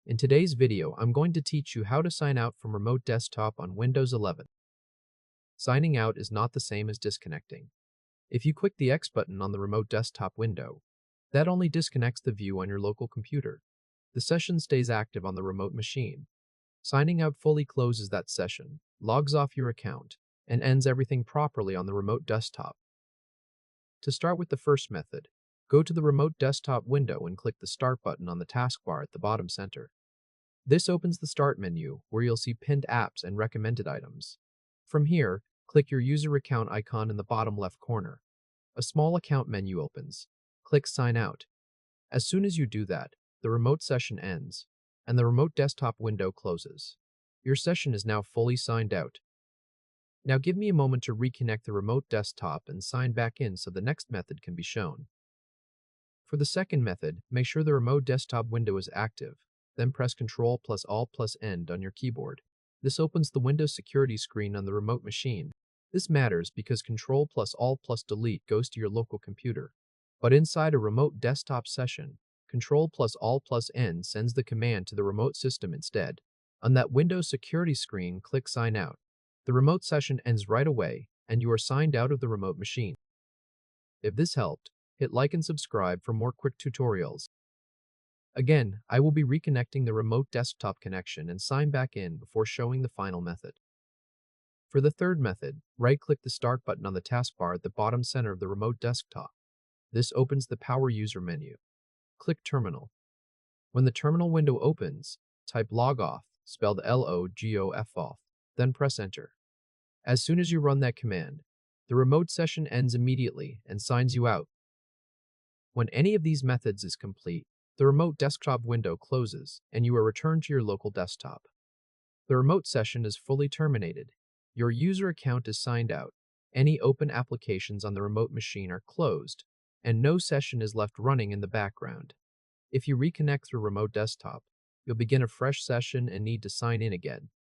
In today's video, I'm going to teach you how to sign out from remote desktop on Windows 11. Signing out is not the same as disconnecting. If you click the X button on the remote desktop window, that only disconnects the view on your local computer. The session stays active on the remote machine. Signing out fully closes that session, logs off your account, and ends everything properly on the remote desktop. To start with the first method, go to the remote desktop window and click the Start button on the taskbar at the bottom center. This opens the Start menu, where you'll see pinned apps and recommended items. From here, click your user account icon in the bottom left corner. A small account menu opens. Click Sign Out. As soon as you do that, the remote session ends, and the remote desktop window closes. Your session is now fully signed out. Now give me a moment to reconnect the remote desktop and sign back in so the next method can be shown. For the second method, make sure the remote desktop window is active. Then press Ctrl plus Alt plus End on your keyboard. This opens the Windows security screen on the remote machine. This matters because Ctrl plus Alt plus Delete goes to your local computer. But inside a remote desktop session, Ctrl plus Alt plus N sends the command to the remote system instead. On that Windows security screen, click Sign Out. The remote session ends right away, and you are signed out of the remote machine. If this helped, hit like and subscribe for more quick tutorials. Again, I will be reconnecting the remote desktop connection and sign back in before showing the final method. For the third method, right-click the Start button on the taskbar at the bottom center of the remote desktop. This opens the Power User menu. Click Terminal. When the terminal window opens, type logoff, spelled L-O-G-O-F-off, then press Enter. As soon as you run that command, the remote session ends immediately and signs you out. When any of these methods is complete, the remote desktop window closes and you are returned to your local desktop. The remote session is fully terminated. Your user account is signed out. Any open applications on the remote machine are closed, and no session is left running in the background. If you reconnect through remote desktop, you'll begin a fresh session and need to sign in again.